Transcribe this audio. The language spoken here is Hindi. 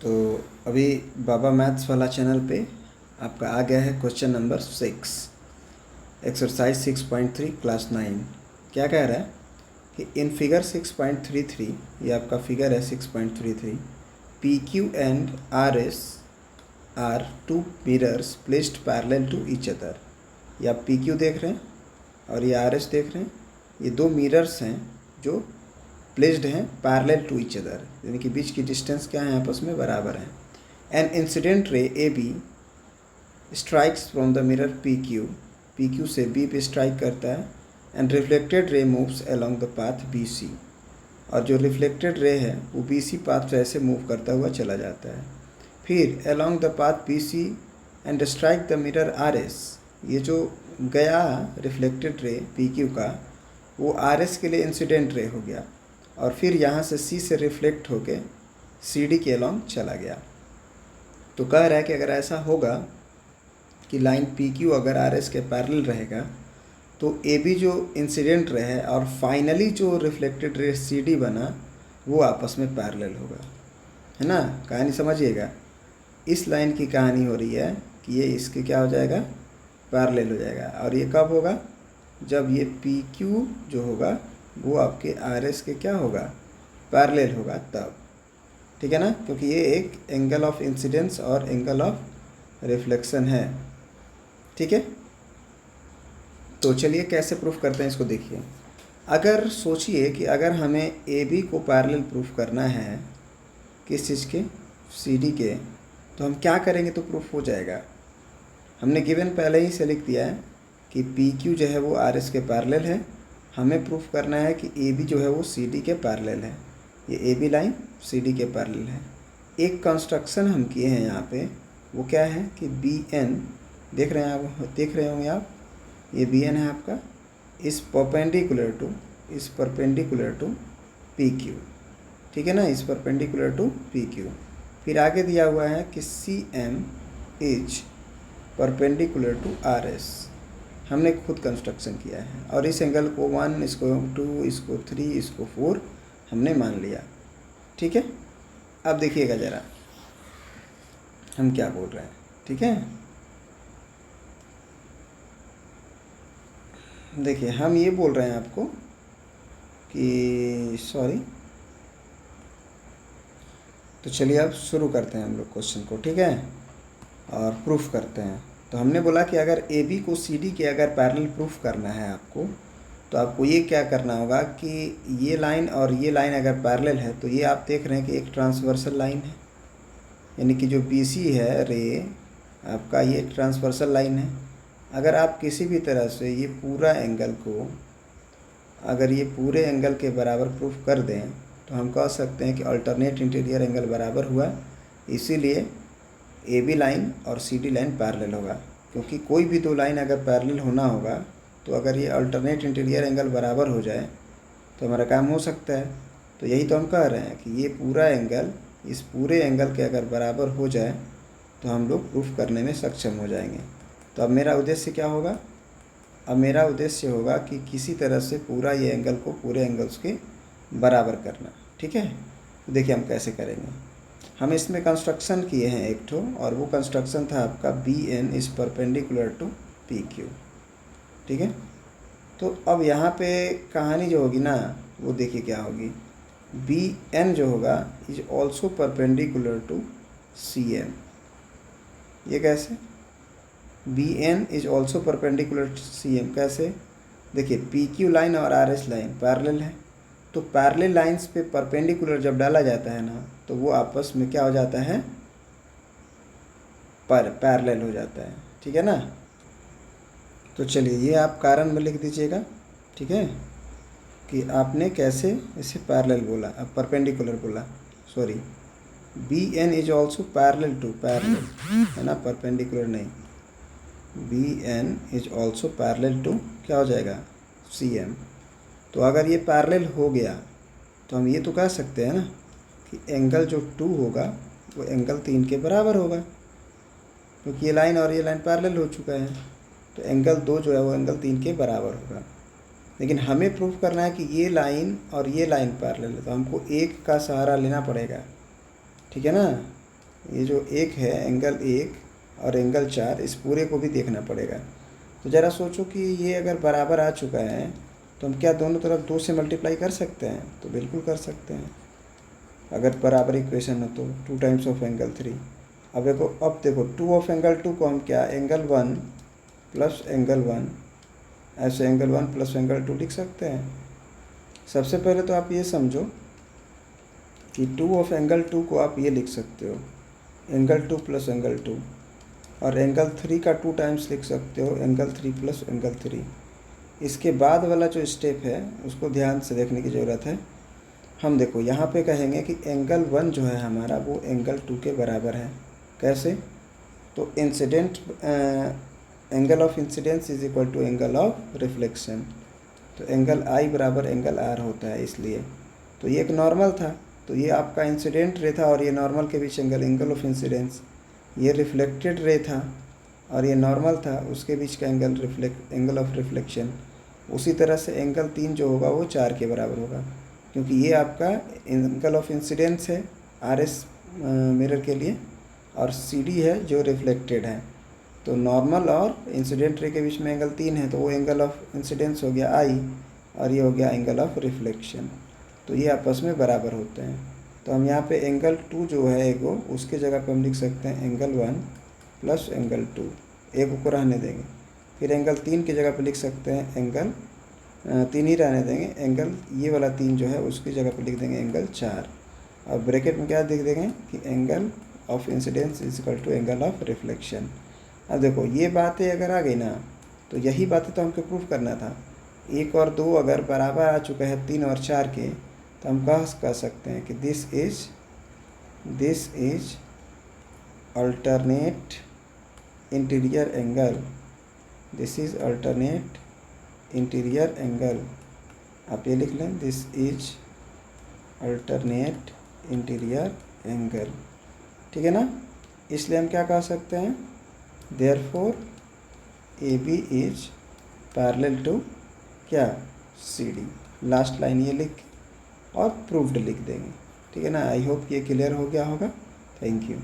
तो अभी बाबा मैथ्स वाला चैनल पे आपका आ गया है क्वेश्चन नंबर 6, एक्सरसाइज 6.3 क्लास 9। क्या कह रहा है कि इन फिगर 6.33, ये आपका फिगर है 6.33, P Q and R S are two mirrors placed parallel to each other. ये आप पी क्यू देख रहे हैं और ये आर एस देख रहे हैं। ये दो मिरर्स हैं जो प्लेस्ड हैं पैरेलल टू ईच अदर, यानी कि बीच की डिस्टेंस क्या है, आपस में बराबर है। An incident ray A B strikes from the mirror P Q से बी पे स्ट्राइक करता है and reflected ray moves along the path B C, और जो रिफ्लेक्टेड रे है वो बी सी पाथ से ऐसे मूव करता हुआ चला जाता है। फिर along the path B C and strike the mirror R S. ये जो गया रिफ्लेक्टेड रे पी क्यू का, वो आर एस के लिए इंसिडेंट रे हो गया, और फिर यहाँ से सी से रिफ्लेक्ट होके सी डी के अलोंग चला गया। तो कह रहा है कि अगर ऐसा होगा कि लाइन पी क्यू अगर आर एस के पैरेलल रहेगा तो ए बी जो इंसिडेंट रे है और फाइनली जो रिफ्लेक्टेड रे सी डी बना वो आपस में पैरेलल होगा, है ना। कहानी समझिएगा, इस लाइन की कहानी हो रही है कि ये इसके क्या हो जाएगा, पैरेलल हो जाएगा। और ये कब होगा, जब ये पी क्यू जो होगा वो आपके आर एस के क्या होगा, पैरेलल होगा तब, ठीक है ना। क्योंकि ये एक एंगल ऑफ इंसिडेंस और एंगल ऑफ रिफ्लेक्शन है, ठीक है। तो चलिए कैसे प्रूफ करते हैं इसको देखिए। अगर सोचिए कि अगर हमें ए बी को पैरेलल प्रूफ करना है किस चीज़ के, सी डी के, तो हम क्या करेंगे तो प्रूफ हो जाएगा। हमने गिवन पहले ही से लिख दिया है कि पी क्यू जो है वो आर एस के पैरेलल है। हमें प्रूफ करना है कि ए बी जो है वो सी डी के पैरेलल है। ये A B line C D के पैरेलल है। एक कंस्ट्रक्शन हम किए हैं यहाँ पे, वो क्या है कि बी एन, देख रहे हैं आप, देख रहे होंगे आप, ये बी एन है आपका, इस परपेंडिकुलर टू पी क्यू, ठीक है ना, इस परपेंडिकुलर टू पी क्यू। फिर आगे दिया हुआ है कि C M is perpendicular to R S. हमने खुद कंस्ट्रक्शन किया है और इस एंगल को 1, इसको 2, इसको 3, इसको 4 हमने मान लिया, ठीक है। अब देखिएगा ज़रा हम क्या बोल रहे हैं, ठीक है। देखिए हम ये बोल रहे हैं आपको कि तो चलिए अब शुरू करते हैं हम लोग क्वेश्चन को, ठीक है, और प्रूफ करते हैं। तो हमने बोला कि अगर ए बी को सी डी के अगर पैरेलल प्रूफ करना है आपको, तो आपको ये क्या करना होगा कि ये लाइन और ये लाइन अगर पैरेलल है तो ये आप देख रहे हैं कि एक ट्रांसवर्सल लाइन है, यानी कि जो बी सी है रे आपका, ये एक ट्रांसवर्सल लाइन है। अगर आप किसी भी तरह से ये पूरा एंगल को, अगर ये पूरे एंगल के बराबर प्रूफ कर दें तो हम कह सकते हैं कि अल्टरनेट इंटीरियर एंगल बराबर हुआ, इसीलिए ए बी लाइन और सी डी लाइन पैरेलल होगा। क्योंकि कोई भी दो लाइन अगर पैरेलल होना होगा तो अगर ये अल्टरनेट इंटीरियर एंगल बराबर हो जाए तो हमारा काम हो सकता है। तो यही तो हम कह रहे हैं कि ये पूरा एंगल इस पूरे एंगल के अगर बराबर हो जाए तो हम लोग प्रूफ करने में सक्षम हो जाएंगे। तो अब मेरा उद्देश्य क्या होगा, अब मेरा उद्देश्य होगा कि किसी तरह से पूरा ये एंगल को पूरे एंगल्स के बराबर करना, ठीक है। तो देखिए हम कैसे करेंगे। हम इसमें कंस्ट्रक्शन किए हैं एक ठो, और वो कंस्ट्रक्शन था आपका B N is perpendicular to P Q, ठीक है। तो अब यहाँ पे कहानी जो होगी ना, वो देखिए क्या होगी, बी एन जो होगा is also perpendicular to C M. ये कैसे, B N is also perpendicular to C M, कैसे, देखिए पी क्यू लाइन और आर एस लाइन पैरेलल है, तो पैरेलल लाइंस पे परपेंडिकुलर जब डाला जाता है ना तो वो आपस में क्या हो जाता है, पैरेलल हो जाता है, ठीक है ना। तो चलिए ये आप कारण में लिख दीजिएगा, ठीक है, कि आपने कैसे इसे पैरेलल बोला, अब परपेंडिकुलर बोला, sorry, B N is also parallel to, parallel है ना, परपेंडिकुलर नहीं, B N is also parallel to क्या हो जाएगा, सी एम। तो अगर ये पैरेलल हो गया तो हम ये तो कह सकते हैं ना कि एंगल जो 2 होगा वो एंगल 3 के बराबर होगा, क्योंकि ये लाइन और ये लाइन पैरेलल हो चुका है। तो एंगल 2 जो है वो एंगल 3 के बराबर होगा। लेकिन हमें प्रूफ करना है कि ये लाइन और ये लाइन पैरेलल है, तो हमको एक का सहारा लेना पड़ेगा, ठीक है ना। ये जो एक है एंगल 1 और एंगल 4, इस पूरे को भी देखना पड़ेगा। तो ज़रा सोचो कि ये अगर बराबर आ चुका है तो हम क्या दोनों तरफ 2 से मल्टीप्लाई कर सकते हैं? तो बिल्कुल कर सकते हैं, अगर बराबर इक्वेशन हो तो 2 टाइम्स ऑफ एंगल 3। अब देखो 2 ऑफ एंगल 2 को हम क्या एंगल 1 प्लस एंगल 1, ऐसे एंगल 1 प्लस एंगल 2 लिख सकते हैं। सबसे पहले तो आप ये समझो कि 2 ऑफ एंगल 2 को आप ये लिख सकते हो एंगल 2 प्लस एंगल 2, और एंगल 3 का 2 टाइम्स लिख सकते हो एंगल 3 प्लस एंगल 3। इसके बाद वाला जो स्टेप है उसको ध्यान से देखने की ज़रूरत है। हम देखो यहाँ पे कहेंगे कि एंगल 1 जो है हमारा वो एंगल 2 के बराबर है। कैसे? तो incident angle of incidence is equal to angle of reflection. तो एंगल आई बराबर एंगल आर होता है, इसलिए तो ये एक नॉर्मल था, तो ये आपका इंसिडेंट रे था और ये नॉर्मल के बीच एंगल ऑफ इंसिडेंस। ये रिफ्लेक्टेड रे था और ये नॉर्मल था, उसके बीच का एंगल ऑफ रिफ्लेक्शन। उसी तरह से एंगल 3 जो होगा वो 4 के बराबर होगा, क्योंकि ये आपका एंगल ऑफ इंसिडेंस है आरएस मिरर के लिए, और CD है जो रिफ्लेक्टेड है। तो नॉर्मल और इंसिडेंट रे के बीच में एंगल 3 है, तो वो एंगल ऑफ इंसिडेंस हो गया I और ये हो गया एंगल ऑफ रिफ्लेक्शन। तो ये आपस में बराबर होते हैं। तो हम यहाँ पे एंगल 2 जो है एगो, उसके जगह पे हम लिख सकते हैं एंगल 1 प्लस एंगल 2, एगो को रहने देंगे। फिर एंगल 3 की जगह पे लिख सकते हैं एंगल 3 ही रहने देंगे, एंगल ये वाला 3 जो है उसकी जगह पे लिख देंगे एंगल 4, और ब्रैकेट में क्या लिख देंगे कि angle of incidence is equal to angle of reflection. अब देखो ये बातें अगर आ गई ना, तो यही बातें तो हमको प्रूफ करना था। 1 और 2 अगर बराबर आ चुका है 3 और 4 के, तो हम कह सकते हैं कि this is alternate interior angle, this is alternate interior angle. आप ये लिख लें, this is alternate interior angle, ठीक है ना। इसलिए हम क्या कह सकते हैं, therefore AB is parallel to क्या CD। लास्ट लाइन ये लिख और प्रूव्ड लिख देंगे, ठीक है ना। आई होप ये क्लियर हो गया होगा। Thank you.